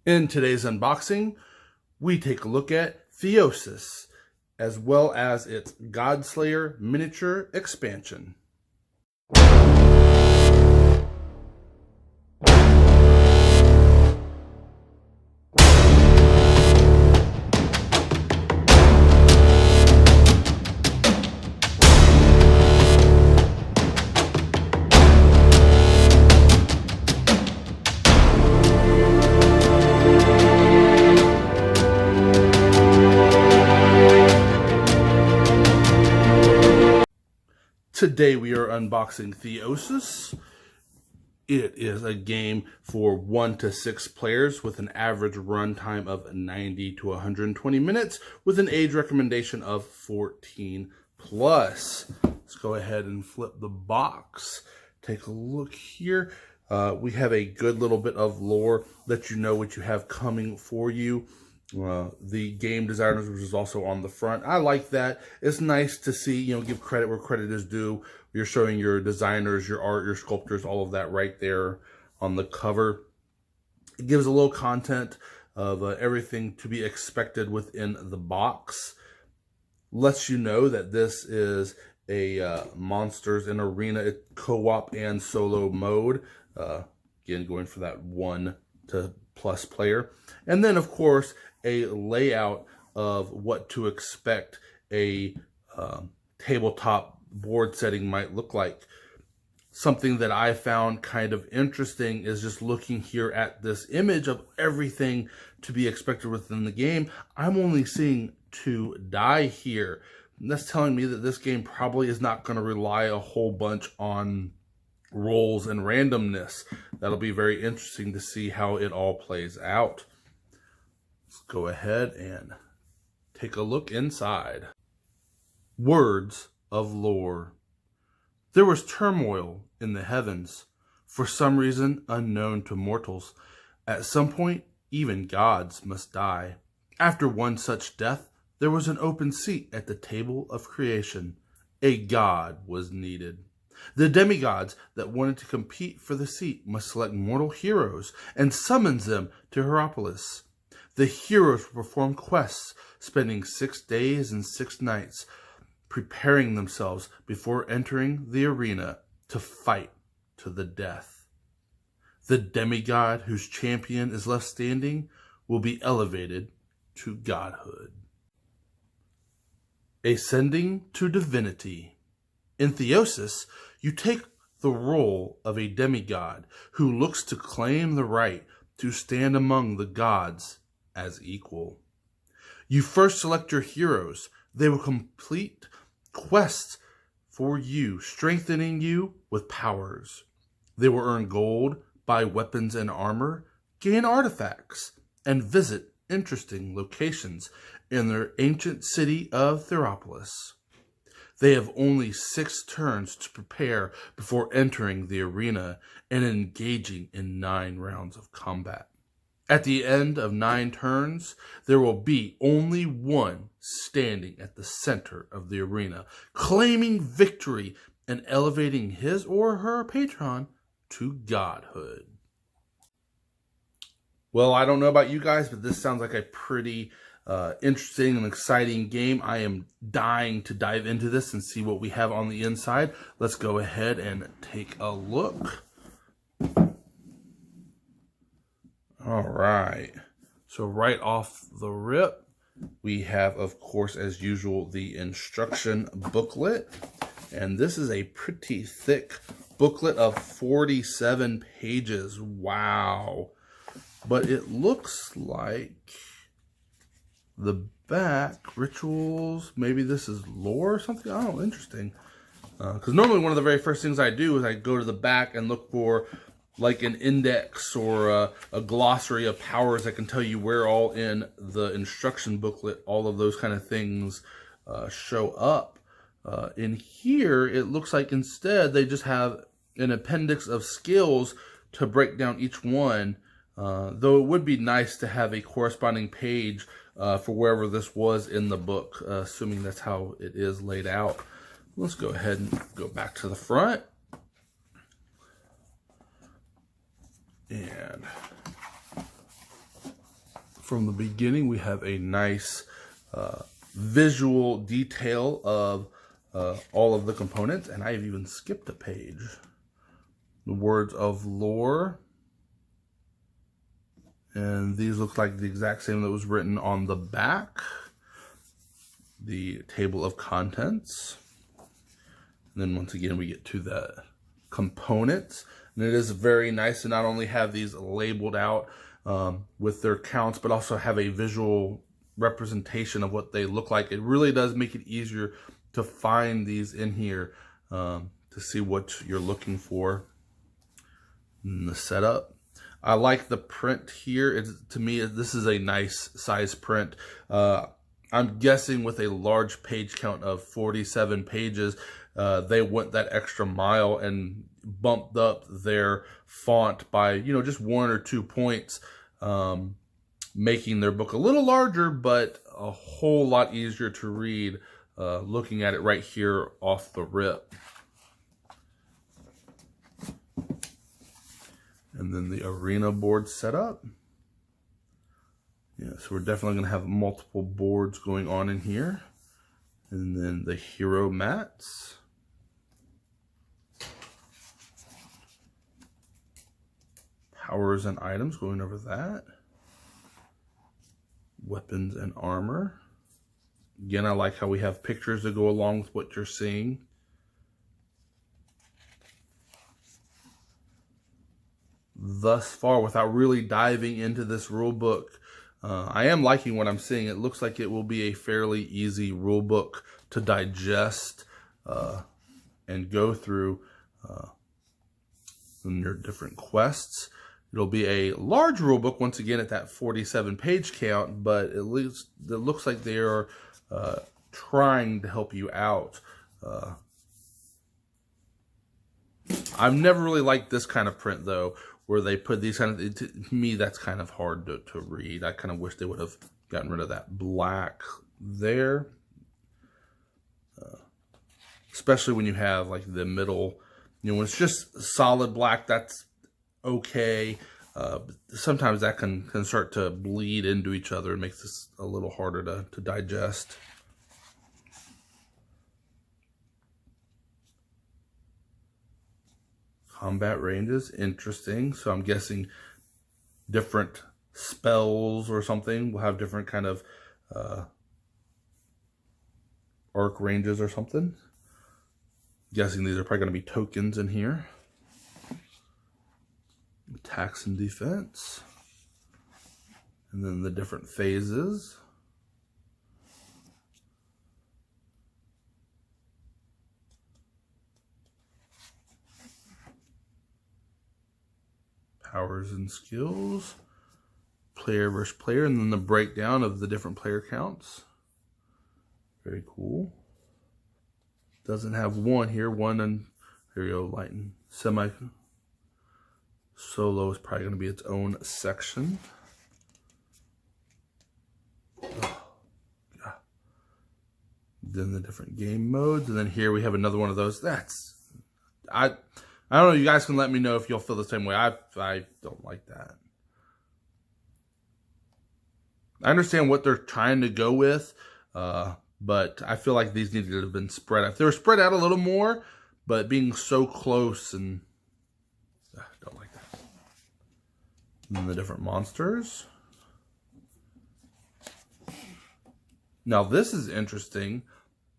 In today's unboxing, we take a look at Theosis, as well as its Godslayer Miniature expansion. Today we are unboxing Theosis. It is a game for 1 to 6 players with an average runtime of 90 to 120 minutes with an age recommendation of 14 plus. Let's go ahead and flip the box. Take a look here. We have a good little bit of lore that you know what you have coming for you. The game designers, which is also on the front. I like that. It's nice to see, give credit where credit is due. You're showing your designers, your art, your sculptors, all of that right there on the cover. It gives a little content of everything to be expected within the box. Lets you know that this is a Monsters and Arena co-op and solo mode. Again, going for that 1 to plus player. And then, of course, a layout of what to expect a tabletop board setting might look like. Something that I found kind of interesting is just looking here at this image of everything to be expected within the game. I'm only seeing 2 die here. And that's telling me that this game probably is not going to rely a whole bunch on rolls and randomness. That'll be very interesting to see how it all plays out. Let's go ahead and take a look inside. Words of lore. There was turmoil in the heavens, for some reason unknown to mortals. At some point, even gods must die. After one such death, there was an open seat at the table of creation. A god was needed. The demigods that wanted to compete for the seat must select mortal heroes and summons them to Hierapolis. The heroes will perform quests, spending 6 days and 6 nights, preparing themselves before entering the arena to fight to the death. The demigod whose champion is left standing will be elevated to godhood. Ascending to divinity. In Theosis, you take the role of a demigod who looks to claim the right to stand among the gods as equal. You first select your heroes. They will complete quests for you, strengthening you with powers. They will earn gold, buy weapons and armor, gain artifacts, and visit interesting locations in their ancient city of Hierapolis. They have only 6 turns to prepare before entering the arena and engaging in 9 rounds of combat. At the end of 9 turns, there will be only one standing at the center of the arena, claiming victory and elevating his or her patron to godhood. Well, I don't know about you guys, but this sounds like a pretty interesting and exciting game. I am dying to dive into this and see what we have on the inside. Let's go ahead and take a look. All right, so right off the rip, we have, of course, as usual, the instruction booklet. And this is a pretty thick booklet of 47 pages. Wow. But it looks like the back, rituals, maybe this is lore or something. Oh, interesting. Because normally one of the very first things I do is I go to the back and look for like an index or a glossary of powers that can tell you where all in the instruction booklet all of those kind of things show up. In here, it looks like instead they just have an appendix of skills to break down each one, though it would be nice to have a corresponding page for wherever this was in the book, assuming that's how it is laid out. Let's go ahead and go back to the front. And From the beginning, we have a nice visual detail of all of the components, and I've even skipped a page. The words of lore, and these look like the exact same that was written on the back. The table of contents, and then once again we get to the components, and it is very nice to not only have these labeled out with their counts, but also have a visual representation of what they look like. It really does make it easier to find these in here, to see what you're looking for. And the setup, I like the print here. To me, this is a nice size print. I'm guessing with a large page count of 47 pages, they went that extra mile and bumped up their font by, just 1 or 2 points, making their book a little larger, but a whole lot easier to read, looking at it right here off the rip. And then the arena board setup. Yeah, so we're definitely going to have multiple boards going on in here. And then the hero mats. Powers and items, going over that. Weapons and armor. Again, I like how we have pictures that go along with what you're seeing. Thus far, without really diving into this rule book, I am liking what I'm seeing. It looks like it will be a fairly easy rule book to digest and go through in your different quests. It'll be a large rule book, once again, at that 47 page count, but at least it looks like they are trying to help you out. I've never really liked this kind of print, though, where they put these kind of, to me, that's kind of hard to read. I kind of wish they would have gotten rid of that black there. Especially when you have like the middle, when it's just solid black, that's okay. Sometimes that can start to bleed into each other. It makes this a little harder to digest. Combat ranges, interesting. So I'm guessing different spells or something will have different kind of arc ranges or something. Guessing these are probably going to be tokens in here. Attacks and defense. And then the different phases. Powers and skills, player versus player, and then the breakdown of the different player counts. Very cool. Doesn't have one here, one, and there you go, light and semi. Solo is probably going to be its own section. Oh, yeah. Then the different game modes, and then here we have another one of those. I don't know, you guys can let me know if you'll feel the same way. I don't like that. I understand what they're trying to go with, but I feel like these needed to have been spread out. If they were spread out a little more, but being so close, and I don't like that. And then the different monsters. Now this is interesting.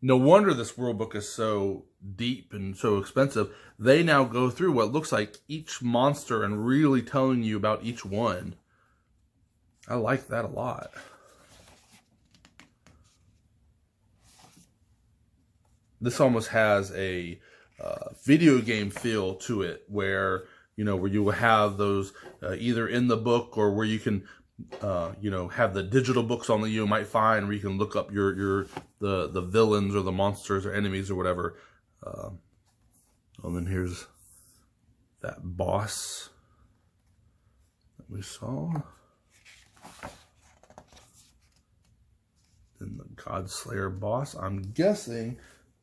No wonder this world book is so deep and so expensive. They now go through what looks like each monster and really telling you about each one. I like that a lot. This almost has a video game feel to it, where where you will have those either in the book, or where you can have the digital books on that you might find, where you can look up the villains or the monsters or enemies or whatever. And then here's that boss that we saw. Then the Godslayer boss. I'm guessing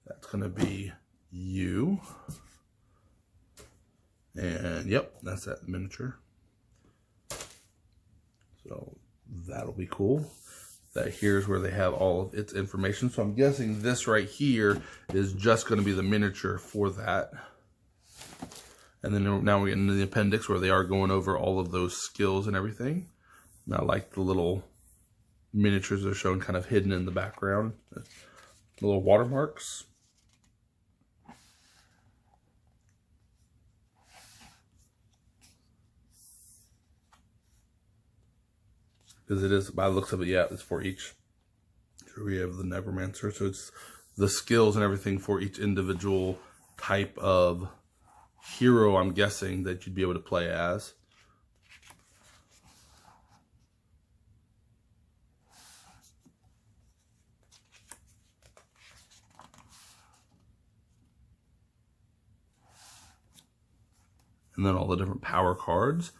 that's going to be you. And yep, that's that miniature. So That'll be cool. That here's where they have all of its information. So I'm guessing this right here is just going to be the miniature for that. And then now we're getting into the appendix where they are going over all of those skills and everything. And I like the little miniatures that are shown kind of hidden in the background. The little watermarks. Because it is, by the looks of it, yeah, it's for each. Here we have the Necromancer. So it's the skills and everything for each individual type of hero, I'm guessing, that you'd be able to play as. And then all the different power cards.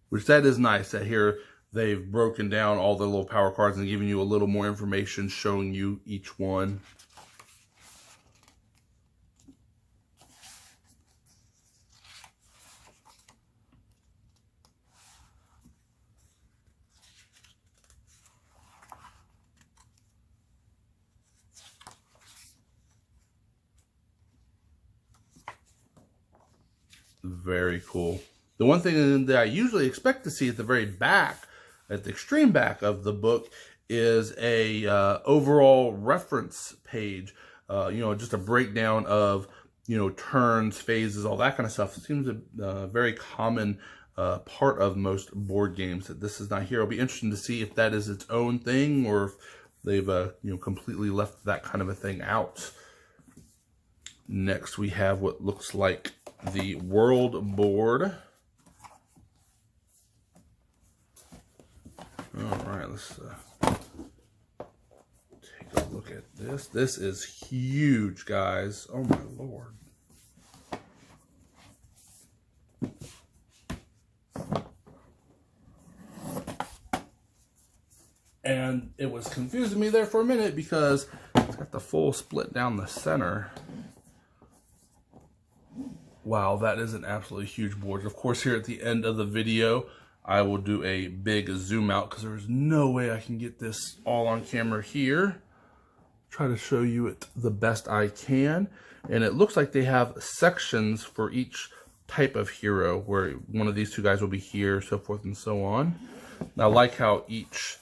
Which that is nice that here they've broken down all the little power cards and giving you a little more information showing you each one. Very cool. The one thing that I usually expect to see at the very back, at the extreme back of the book, is a overall reference page. You know, just a breakdown of, you know, turns, phases, all that kind of stuff. It seems a very common part of most board games that this is not here. It'll be interesting to see if that is its own thing or if they've you know, completely left that kind of a thing out. Next, we have what looks like the world board. All right, let's take a look at this. This is huge, guys. Oh my Lord. And it was confusing me there for a minute because it's got the full split down the center. Wow, that is an absolutely huge board. Of course, here at the end of the video, I will do a big zoom out because there's no way I can get this all on camera here. Try to show you it the best I can. And it looks like they have sections for each type of hero where one of these two guys will be here, so forth and so on. And I like how each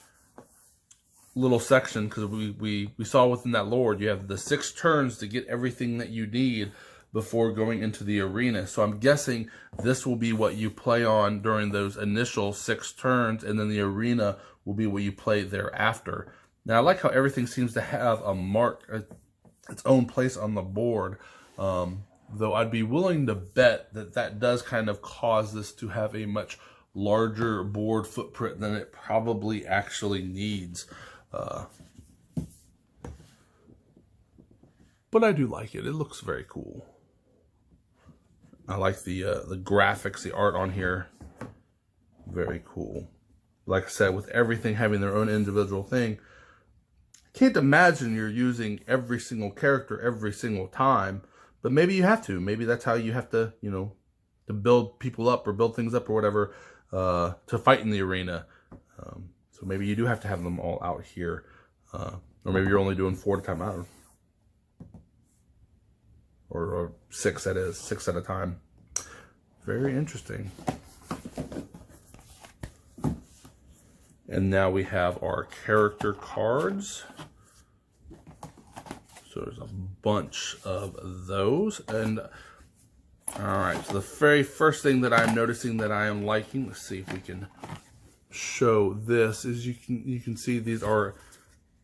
little section, because we saw within that lord, you have the 6 turns to get everything that you need before going into the arena. So I'm guessing this will be what you play on during those initial 6 turns, and then the arena will be what you play thereafter. Now I like how everything seems to have a mark, its own place on the board, though I'd be willing to bet that that does kind of cause this to have a much larger board footprint than it probably actually needs. But I do like it. It looks very cool. I like the graphics, the art on here. Very cool. Like I said, with everything having their own individual thing, I can't imagine you're using every single character every single time, but maybe you have to. Maybe that's how you have to, you know, to build people up or build things up or whatever to fight in the arena. So maybe you do have to have them all out here. Or maybe you're only doing 4 at a time. I don't know. Or 6, that is. 6 at a time. Very interesting. And now we have our character cards. So there's a bunch of those. And alright, so the very first thing that I'm noticing that I am liking, let's see if we can show this, is you can see these are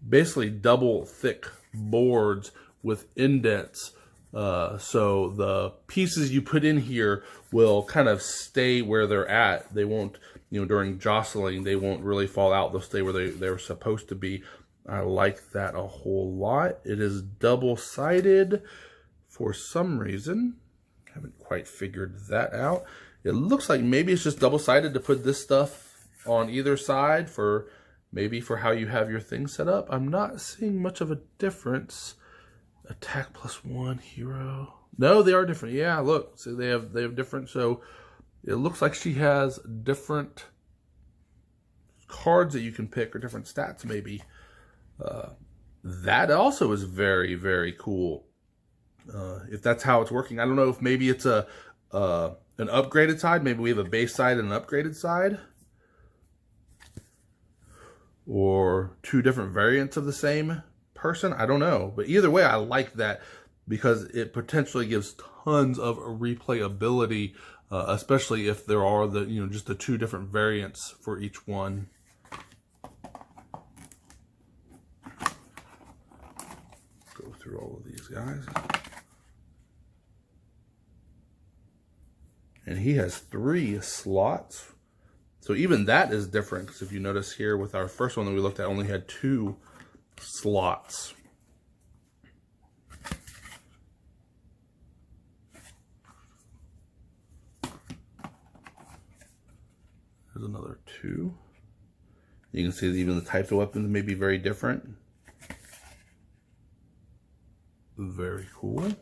basically double thick boards with indents. So the pieces you put in here will kind of stay where they're at. They won't, you know, during jostling, they won't really fall out. They'll stay where they're supposed to be. I like that a whole lot. It is double-sided for some reason. Haven't quite figured that out. It looks like maybe it's just double-sided to put this stuff on either side for maybe for how you have your thing set up. I'm not seeing much of a difference. Attack +1 hero. No, they are different. Yeah, look. See, they have different. So it looks like she has different cards that you can pick or different stats maybe. That also is very, very cool. If that's how it's working. I don't know if maybe it's an upgraded side. Maybe we have a base side and an upgraded side. Or two different variants of the same person. I don't know. But either way, I like that because it potentially gives tons of replayability, especially if there are just the two different variants for each one. Go through all of these guys. And he has 3 slots. So even that is different, because if you notice here with our first one that we looked at, only had 2 slots. There's another 2. You can see that even the types of weapons may be very different. Very cool.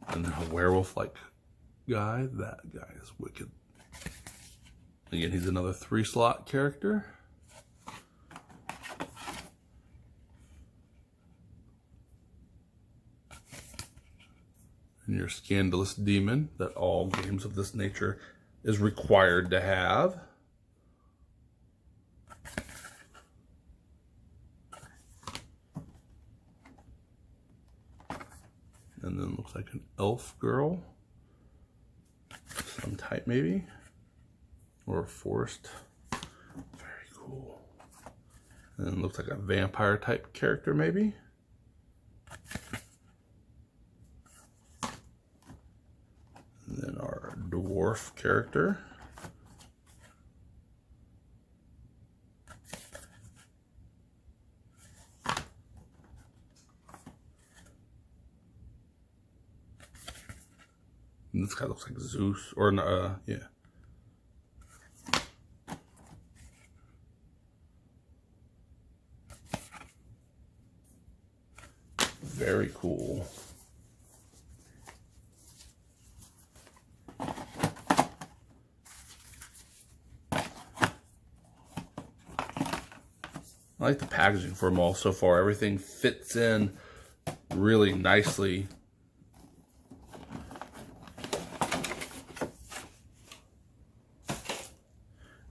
And then a werewolf-like guy. That guy is wicked. Again, he's another 3-slot character. And your scandalous demon that all games of this nature is required to have. And then looks like an elf girl, some type maybe, or a forest. Very cool. And then looks like a vampire type character maybe. And then our dwarf character. And this guy looks like Zeus, or yeah. Very cool. I like the packaging for them all so far. Everything fits in really nicely.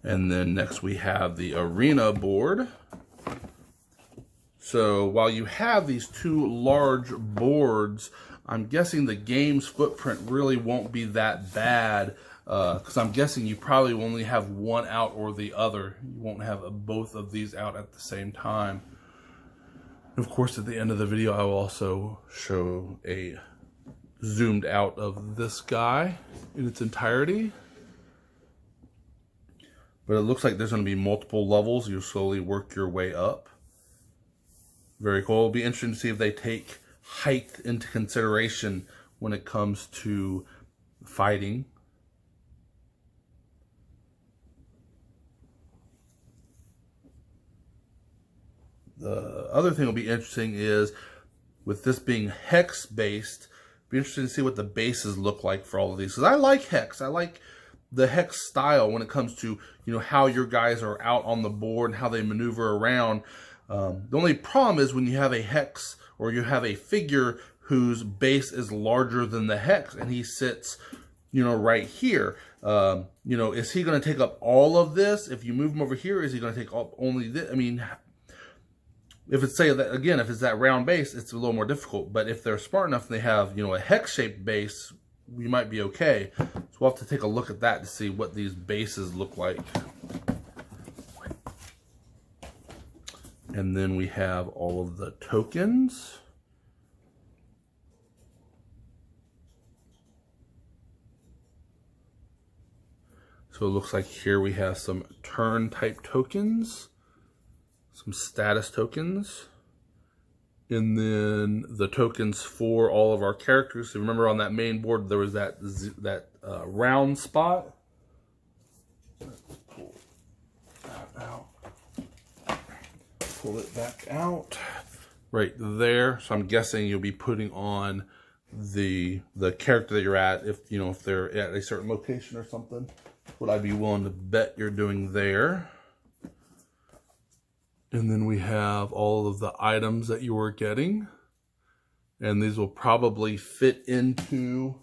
And then next we have the arena board. So while you have these 2 large boards, I'm guessing the game's footprint really won't be that bad, because I'm guessing you probably only have one out or the other. You won't have both of these out at the same time. Of course, at the end of the video, I will also show a zoomed out of this guy in its entirety. But it looks like there's going to be multiple levels. You'll slowly work your way up. Very cool. It'll be interesting to see if they take height into consideration when it comes to fighting. The other thing will be interesting is, with this being hex based, it'll be interesting to see what the bases look like for all of these. Because I like hex. I like the hex style when it comes to, how your guys are out on the board and how they maneuver around. The only problem is when you have a hex or you have a figure whose base is larger than the hex and he sits, right here. Is he going to take up all of this? If you move him over here, is he going to take up only this? I mean, if it's if it's that round base, it's a little more difficult. But if they're smart enough and they have, a hex-shaped base, we might be okay. So we'll have to take a look at that to see what these bases look like. And then we have all of the tokens. So it looks like here we have some turn type tokens, some status tokens, and then the tokens for all of our characters. So remember on that main board there was that round spot. Let's pull that out. Pull it back out. right there. So I'm guessing you'll be putting on the character that you're at, if you know, if they're at a certain location or something. What I'd be willing to bet you're doing there. And then we have all of the items that you were getting. And these will probably fit into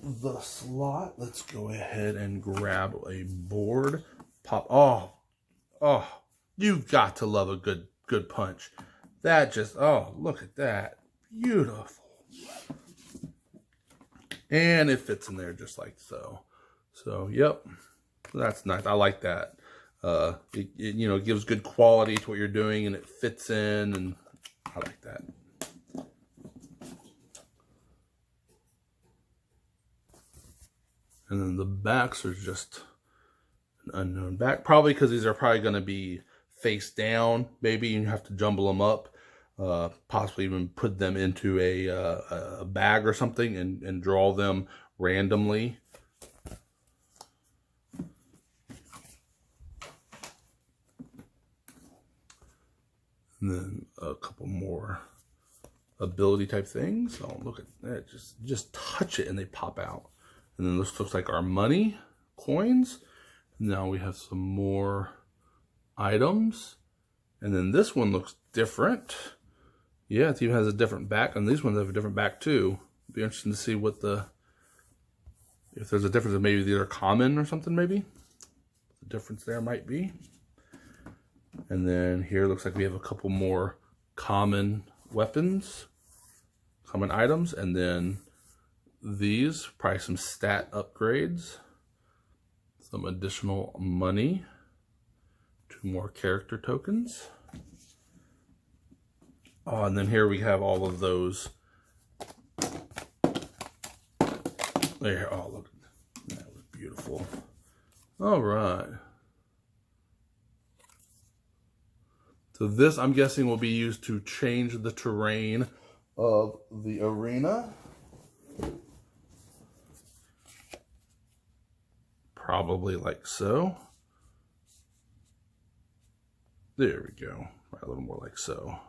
the slot. Let's go ahead and grab a board. Pop. Oh, you've got to love a good punch. That just, oh, look at that. Beautiful. And it fits in there just like so. So, yep. That's nice. I like that. It you know, gives good quality to what you're doing, and it fits in, and I like that. And then the backs are just an unknown back, probably because these are probably going to be face down. Maybe you have to jumble them up, possibly even put them into a bag or something and draw them randomly. And then a couple more ability type things. Oh, look at that. Just touch it and they pop out. And then this looks like our money, coins. Now we have some more items. And then this one looks different. Yeah, it even has a different back. And these ones have a different back too. It'd be interesting to see what if there's a difference, maybe these are common or something maybe. The difference there might be. And then here looks like we have a couple more common weapons, common items, and then these, probably some stat upgrades, some additional money, 2 more character tokens. Oh, and then here we have all of those. There, oh look, that was beautiful. All right. So this, I'm guessing, will be used to change the terrain of the arena. Probably like so. There we go. A little more like so.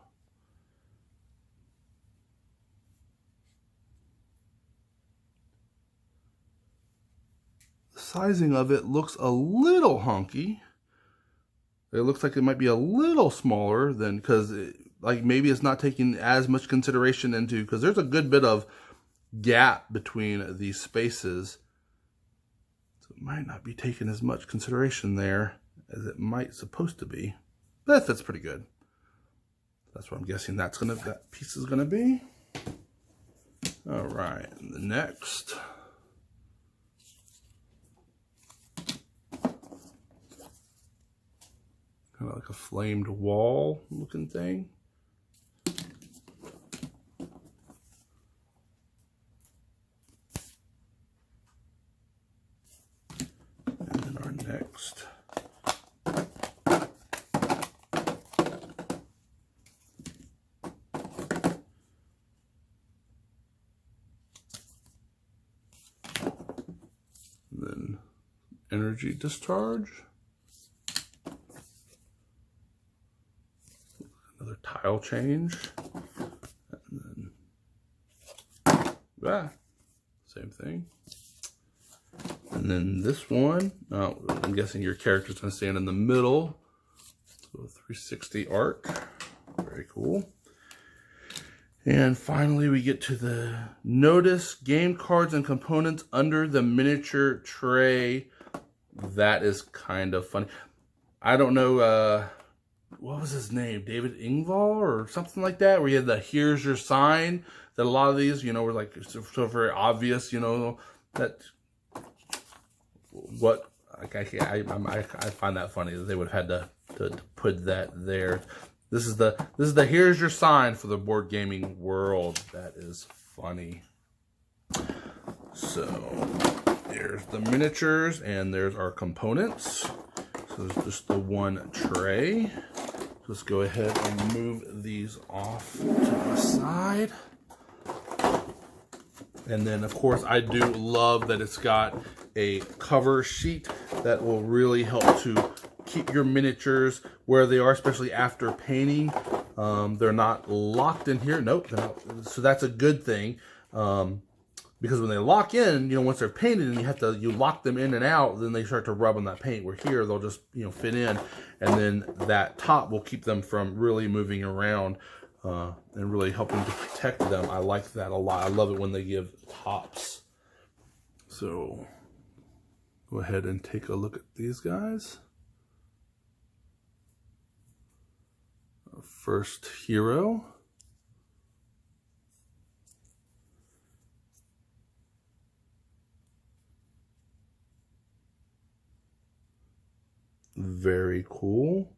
The sizing of it looks a little honky. It looks like it might be a little smaller than, because like maybe it's not taking as much consideration into, because there's a good bit of gap between these spaces. So it might not be taking as much consideration there as it might supposed to be. But that fits pretty good. That's what I'm guessing that piece is gonna be. All right, and the next. Kind of like a flamed wall looking thing. And then our next. And then energy discharge. Another tile change, and then same thing. And then this one, I'm guessing your character's gonna stand in the middle. So a 360 arc, very cool. And finally, we get to the notice game cards and components under the miniature tray. That is kind of funny. I don't know. What was his name? David Ingval or something like that, where he had the "here's your sign," that a lot of these, you know, were like so very obvious, you know, that what, like, I find that funny that they would have had to put that there. This is the "here's your sign" for the board gaming world. That is funny. So there's the miniatures and there's our components. So there's just the one tray. Let's go ahead and move these off to the side. And then, of course, I do love that it's got a cover sheet that will really help to keep your miniatures where they are, especially after painting. They're not locked in here. Nope, they're not. So that's a good thing. Because when they lock in, once they're painted and you lock them in and out, then they start to rub on that paint. Where here, they'll just, fit in, and then that top will keep them from really moving around and really helping to protect them. I like that a lot. I love it when they give tops. So go ahead and take a look at these guys. Our first hero. Very cool.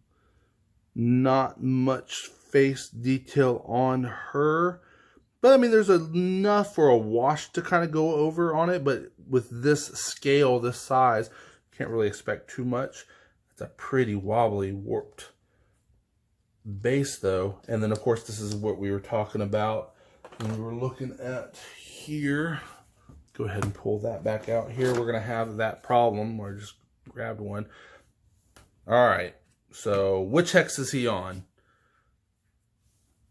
Not much face detail on her. But, I mean, there's enough for a wash to kind of go over on it. But with this scale, this size, can't really expect too much. It's a pretty wobbly, warped base, though. And then, of course, this is what we were talking about when we were looking at here. Go ahead and pull that back out here. We're going to have that problem. I just grabbed one. All right. So, which hex is he on?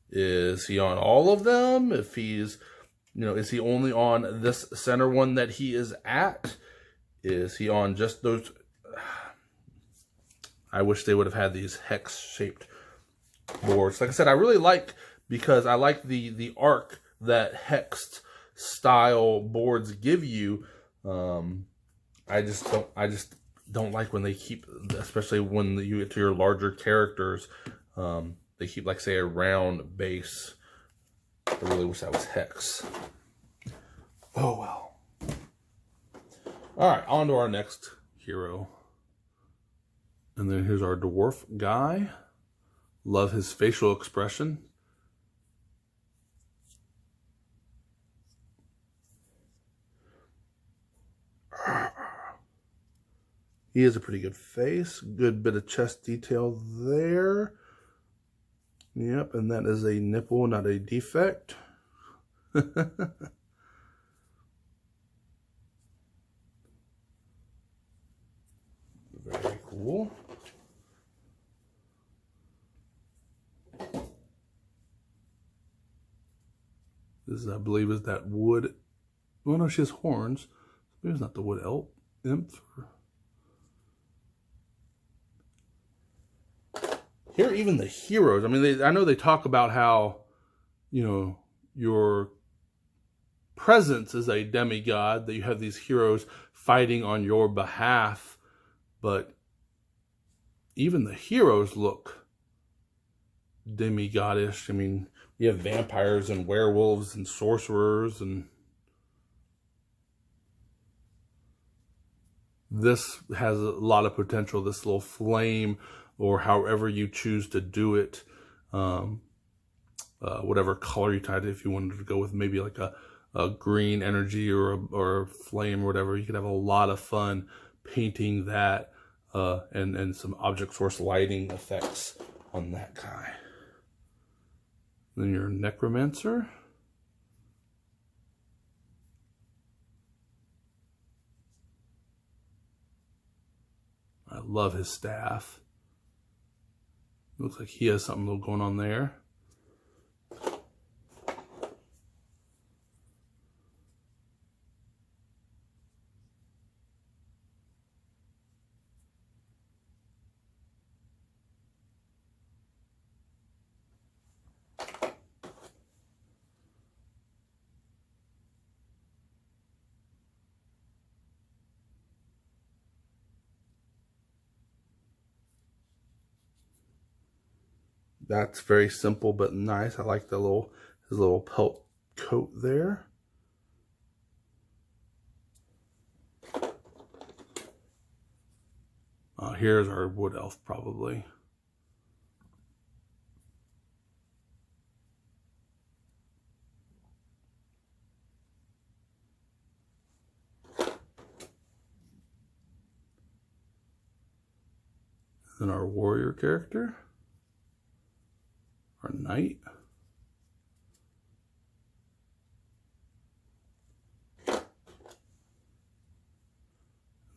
Is he on all of them? If he's, is he only on this center one that he is at? Is he on just those? I wish they would have had these hex-shaped boards. Like I said, I really like, because I like the arc that hexed style boards give you. I just don't like when they keep, especially when you get to your larger characters, they keep, like, say, a round base. I really wish that was hex. Oh, well. All right, on to our next hero. And then here's our dwarf guy. Love his facial expression. He has a pretty good face. Good bit of chest detail there. Yep, and that is a nipple, not a defect. Very cool. This, I believe, is that wood. Oh, no, she has horns. Maybe it's not the wood imp. Here, even the heroes, I mean, I know they talk about how, your presence is a demigod, that you have these heroes fighting on your behalf, but even the heroes look demigodish. I mean, you have vampires and werewolves and sorcerers, and this has a lot of potential, this little flame, or however you choose to do it, whatever color you tied it. If you wanted to go with maybe like a green energy or a flame or whatever, you could have a lot of fun painting that and some object source lighting effects on that guy. Then your necromancer. I love his staff. Looks like he has something little going on there. That's very simple but nice. I like his little pelt coat there. Here's our wood elf, probably. Then our warrior character. Our knight.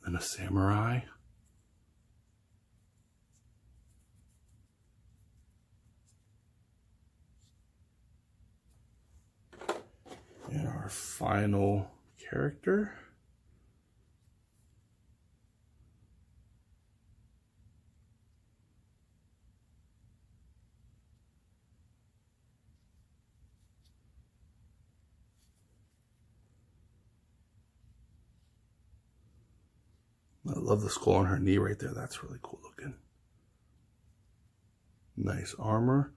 And a samurai. our final character. I love the skull on her knee right there. That's really cool looking. Nice armor.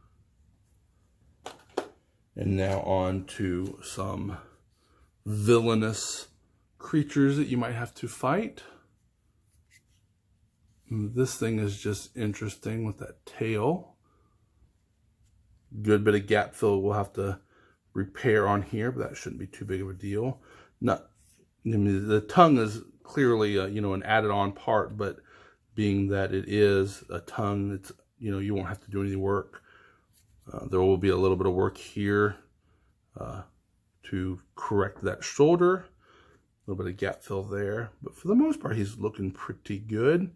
And now on to some villainous creatures that you might have to fight. This thing is just interesting with that tail. Good bit of gap fill we'll have to repair on here, but that shouldn't be too big of a deal. Not, I mean, the tongue is clearly you know, an added on part, but being that it is a tongue, it's, you know, you won't have to do any work. There will be a little bit of work here to correct that shoulder. A little bit of gap fill there. But for the most part, he's looking pretty good.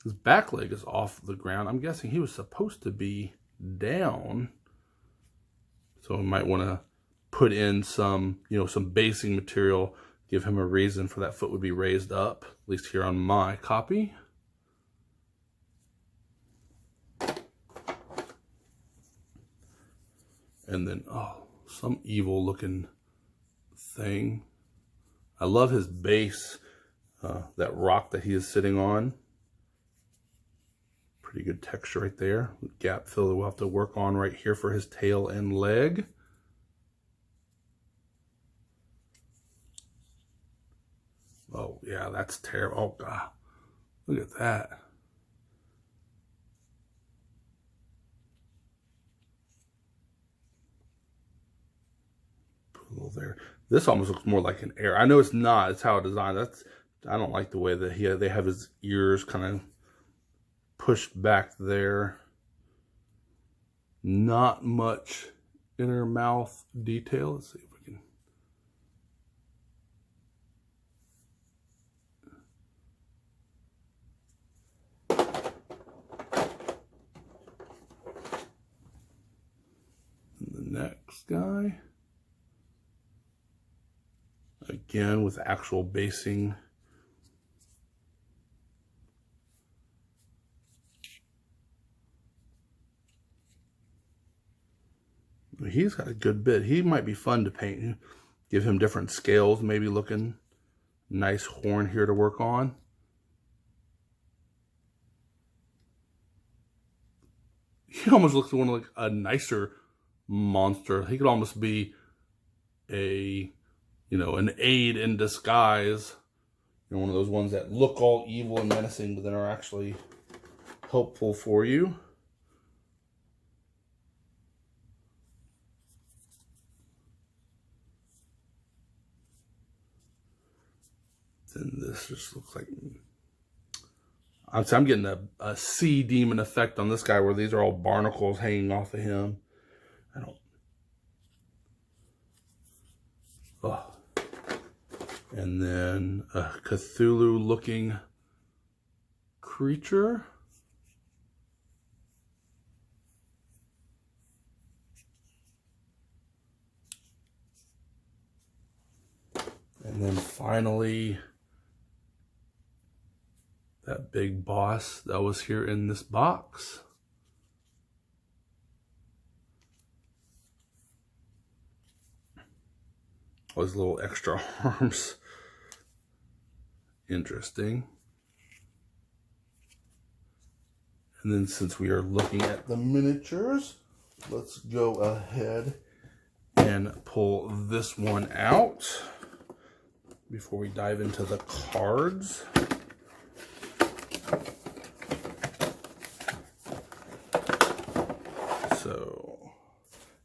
His back leg is off the ground. I'm guessing he was supposed to be down. So we might want to put in some, you know, some basing material, give him a reason for that foot would be raised up, at least here on my copy. And then, oh, some evil looking thing. I love his base, that rock that he is sitting on. Pretty good texture right there. Gap fill that we'll have to work on right here for his tail and leg. Oh, yeah, that's terrible. Oh, God. Look at that. There. This almost looks more like an arrow. I know it's not. It's how it's designed. I don't like the way that they have his ears kind of pushed back there. Not much inner mouth detail. Let's see if we can. And the next guy. Again, with actual basing. He's got a good bit. He might be fun to paint. Give him different scales, maybe looking. Nice horn here to work on. He almost looks one like a nicer monster. He could almost be a, you know, an aid in disguise. You know, one of those ones that look all evil and menacing, but then are actually helpful for you. Then this just looks like, I'm getting a sea demon effect on this guy where these are all barnacles hanging off of him. I don't. Oh. And then a Cthulhu looking creature. And then finally, that big boss that was here in this box. All these little extra arms. Interesting. And then since we are looking at the miniatures, let's go ahead and pull this one out before we dive into the cards. So,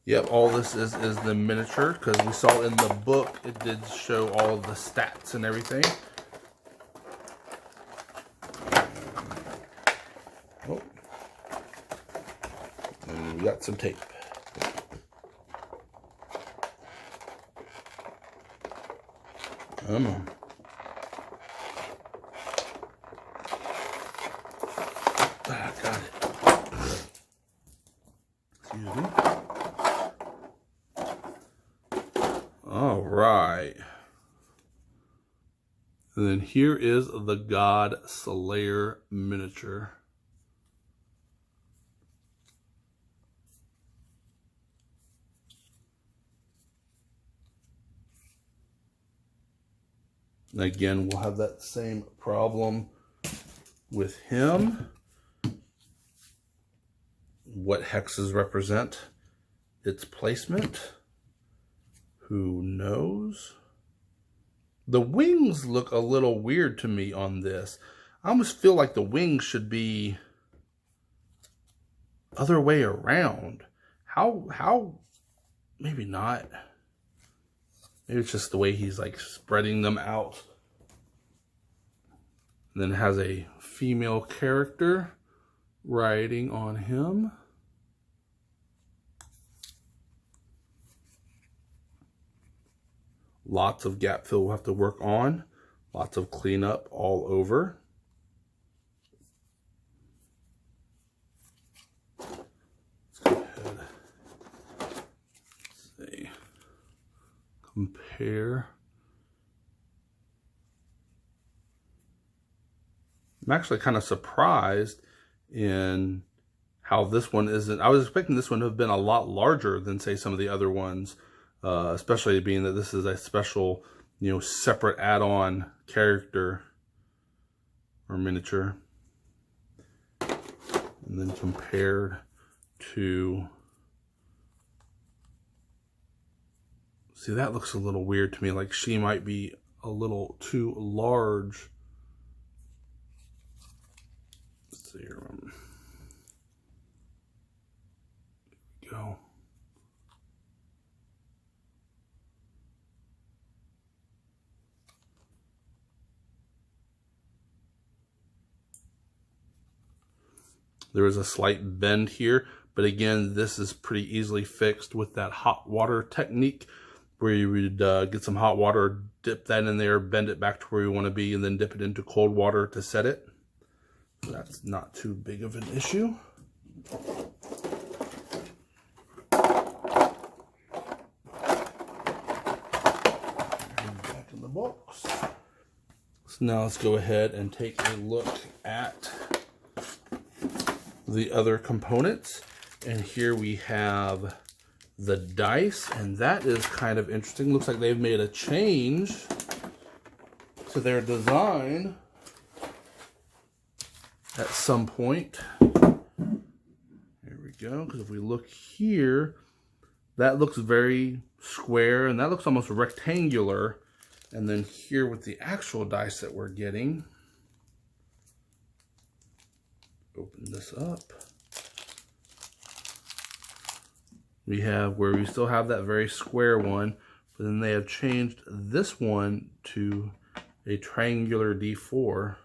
yep, all this is the miniature, because we saw in the book it did show all of the stats and everything. Oh, and we got some tape. Come on. Ah, got it. Excuse me. All right. And then here is the Godslayer Miniature. Again, we'll have that same problem with him. What hexes represent its placement? Who knows? The wings look a little weird to me on this. I almost feel like the wings should be other way around. How, maybe not. Maybe it's just the way he's like spreading them out. And then it has a female character riding on him. Lots of gap fill we'll have to work on. Lots of cleanup all over. Let's go ahead. Let's see. Compare. I'm actually kind of surprised in how this one isn't. I was expecting this one to have been a lot larger than, say, some of the other ones. Especially being that this is a special, separate add-on character or miniature. And then compared to, see, that looks a little weird to me, like she might be a little too large. Let's see here. Here we go. There is a slight bend here, but again, this is pretty easily fixed with that hot water technique, where you would get some hot water, dip that in there, bend it back to where you want to be, and then dip it into cold water to set it. So that's not too big of an issue. Back in the box. So now let's go ahead and take a look at the other components. And here we have the dice, and that is kind of interesting. Looks like they've made a change to their design at some point. Here we go, because if we look here, that looks very square, and that looks almost rectangular. And then here with the actual dice that we're getting, open this up. We have where we still have that very square one, but then they have changed this one to a triangular D4.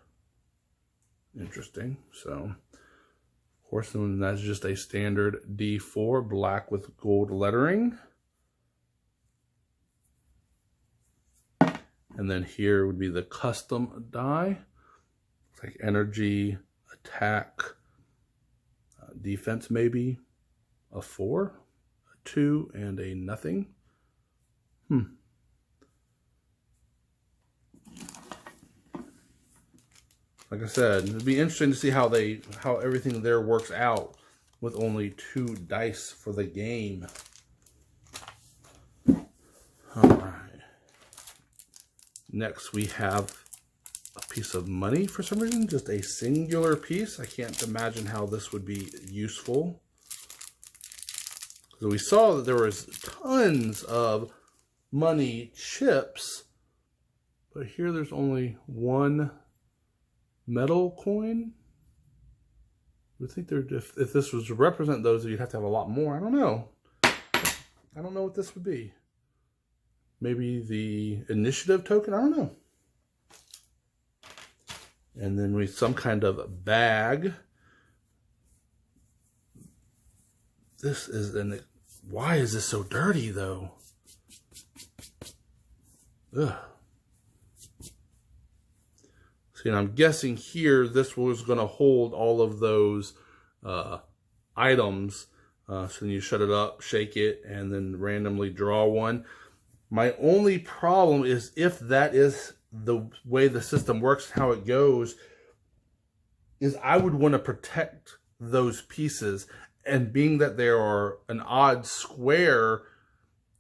Interesting. So, of course, then that's just a standard D4, black with gold lettering. And then here would be the custom die. It's like energy, attack, defense maybe, a 4, a 2, and a nothing. Like I said, it'd be interesting to see how everything there works out with only 2 dice for the game. All right. Next we have a piece of money for some reason, just a singular piece. I can't imagine how this would be useful. So we saw that there was tons of money chips, but here there's only 1 metal coin. I would think if this was to represent those, you'd have to have a lot more. I don't know. I don't know what this would be. Maybe the initiative token? I don't know. And then we some kind of bag. This is why is this so dirty though? Ugh. See, and I'm guessing here this was going to hold all of those items. So then you shut it up, shake it, and then randomly draw one. My only problem is if that is the way the system works, how it goes, is I would want to protect those pieces. And being that they are an odd square,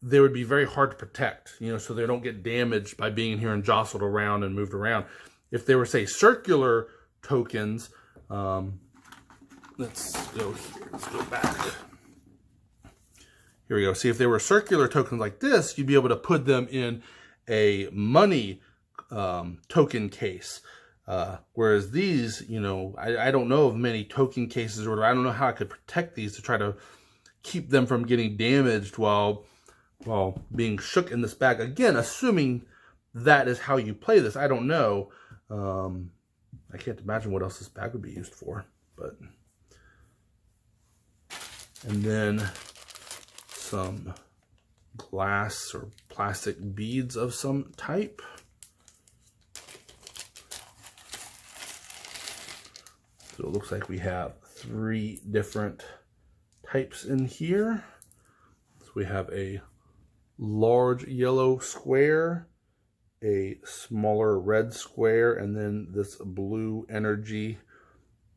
they would be very hard to protect, you know, so they don't get damaged by being in here and jostled around and moved around. If they were, say, circular tokens, let's go here, let's go back. Here we go. See, if they were circular tokens like this, you'd be able to put them in a money token case. Whereas these, you know, I don't know of many token cases, or I don't know how I could protect these to try to keep them from getting damaged while being shook in this bag. Again, assuming that is how you play this. I don't know. I can't imagine what else this bag would be used for. But and then some glass or plastic beads of some type. So it looks like we have 3 different types in here. So we have a large yellow square, a smaller red square, and then this blue energy,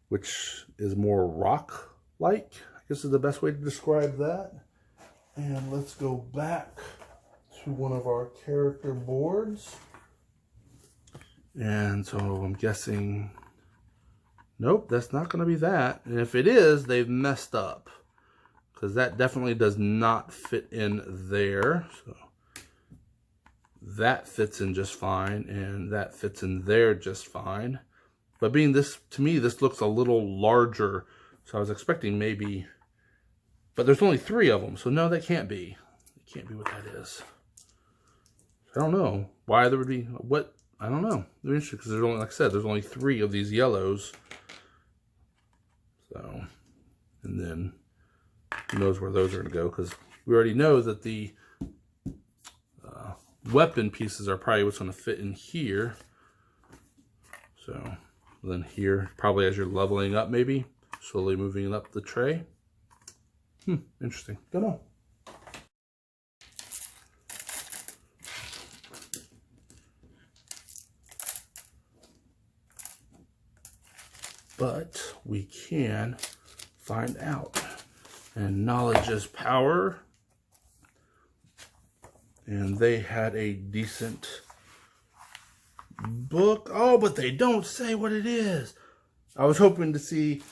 which is more rock-like, I guess is the best way to describe that. And let's go back to one of our character boards. And so I'm guessing, nope, that's not going to be that. And if it is, they've messed up, because that definitely does not fit in there. So that fits in just fine, and that fits in there just fine. But being this, to me, this looks a little larger, so I was expecting maybe, but there's only 3 of them, so no, that can't be. It can't be what that is. I don't know why there would be, what, I don't know. They're interesting, because there's only, like I said, there's only 3 of these yellows. So, and then who knows where those are going to go, because we already know that the weapon pieces are probably what's going to fit in here. So then here, probably as you're leveling up, maybe slowly moving up the tray. Interesting. Don't know. But we can find out. And knowledge is power. And they had a decent book. Oh, but they don't say what it is. I was hoping to see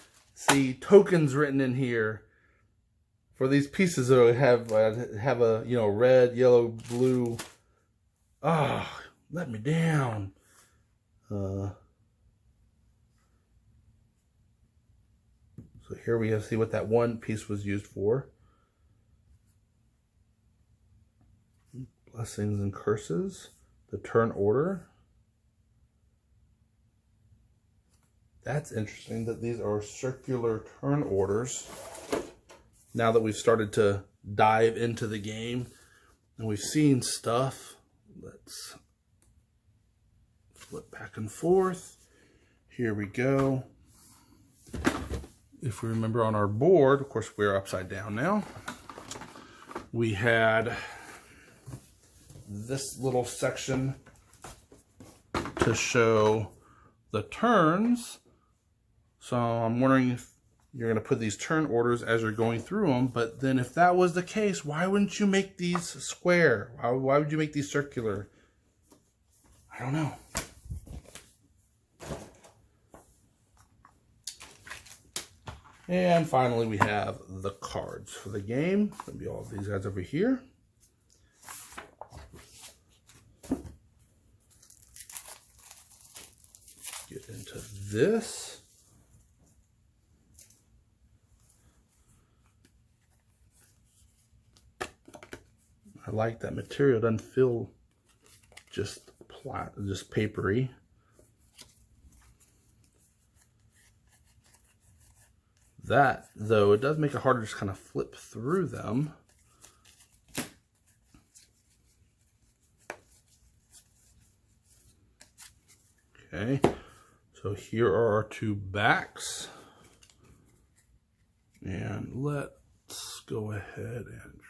tokens written in here for these pieces that have a, you know, red, yellow, blue. Ah, let me down. So here we have see what that one piece was used for. Blessings and curses. The turn order. That's interesting that these are circular turn orders. Now that we've started to dive into the game and we've seen stuff, let's flip back and forth. Here we go. If we remember on our board, of course we're upside down now, we had this little section to show the turns. So I'm wondering if you're going to put these turn orders as you're going through them. But then if that was the case, why wouldn't you make these square? Why would you make these circular? I don't know. And finally, we have the cards for the game. It's going to be all of these guys over here. Get into this. I like that material. It doesn't feel just papery. That, though, it does make it harder to just kind of flip through them. Okay, so here are our 2 backs. And let's go ahead and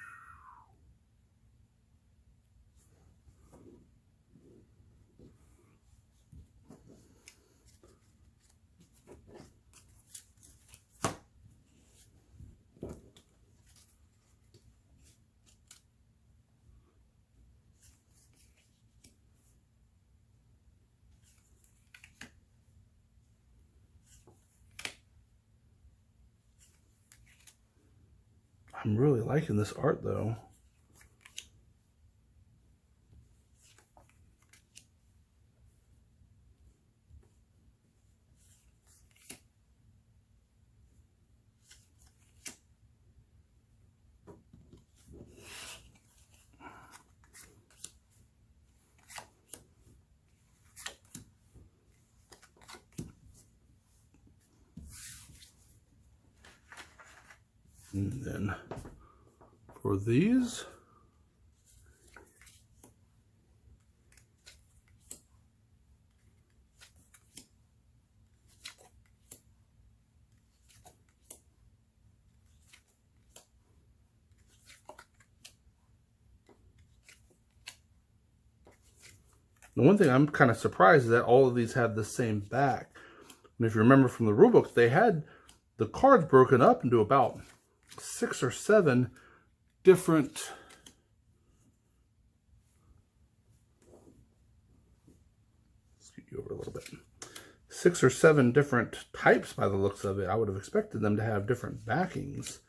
I'm really liking this art though. And then for these, the one thing I'm kind of surprised is that all of these have the same back. And if you remember from the rulebook, they had the cards broken up into about 6 or 7 different you over a little bit. 6 or 7 different types by the looks of it. I would have expected them to have different backings.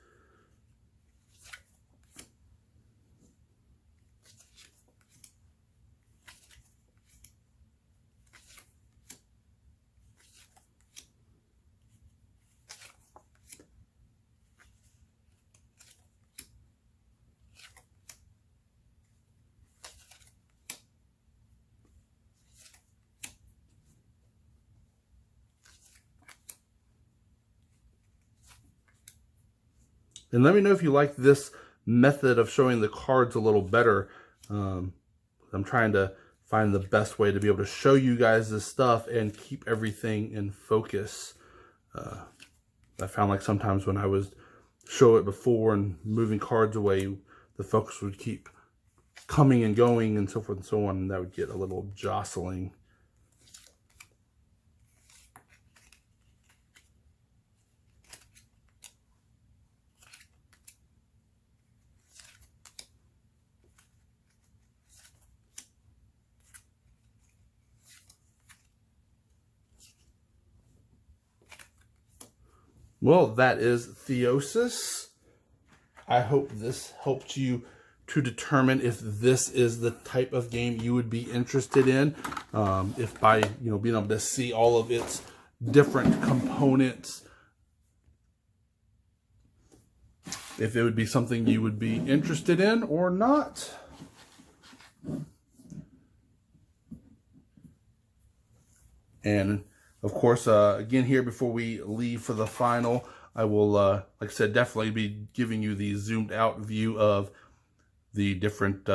And let me know if you like this method of showing the cards a little better. I'm trying to find the best way to be able to show you guys this stuff and keep everything in focus. I found like sometimes when I was show it before and moving cards away, the focus would keep coming and going and so forth and so on, and that would get a little jostling. Well, that is Theosis. I hope this helped you to determine if this is the type of game you would be interested in. If by being able to see all of its different components, if it would be something you would be interested in or not. And of course, again here before we leave for the final, I will, like I said, definitely be giving you the zoomed out view of the different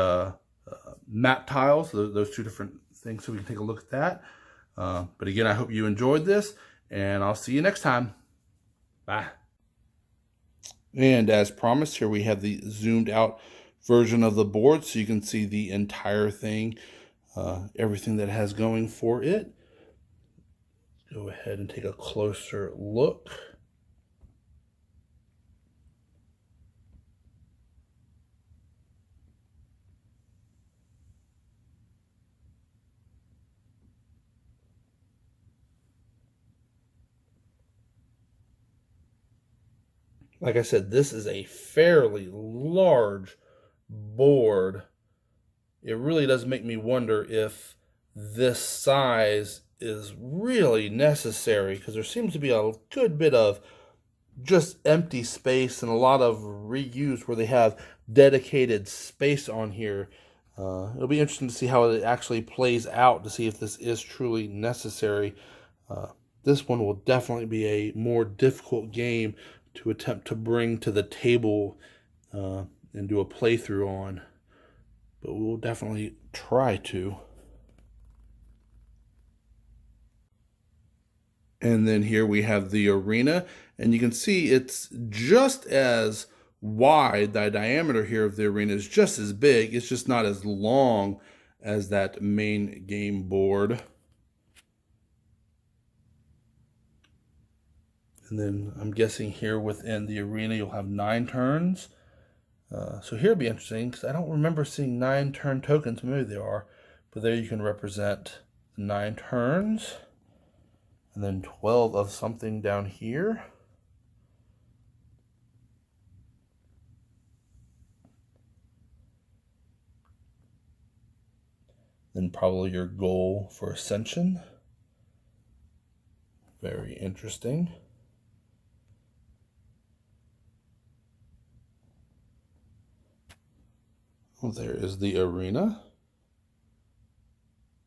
map tiles, those 2 different things, so we can take a look at that. But again, I hope you enjoyed this, and I'll see you next time. Bye. And as promised, here we have the zoomed out version of the board, so you can see the entire thing, everything that it has going for it. Go ahead and take a closer look. Like I said, this is a fairly large board. It really does make me wonder if this size is really necessary, because there seems to be a good bit of just empty space and a lot of reuse where they have dedicated space on here. It'll be interesting to see how it actually plays out, to see if this is truly necessary. This one will definitely be a more difficult game to attempt to bring to the table and do a playthrough on, but we'll definitely try to. And then here we have the arena, and you can see it's just as wide. The diameter here of the arena is just as big. It's just not as long as that main game board. And then I'm guessing here within the arena you'll have 9 turns. So here it'll be interesting, because I don't remember seeing 9 turn tokens. Maybe there are, but there you can represent 9 turns. And then 12 of something down here. then probably your goal for ascension. Very interesting. There is the arena.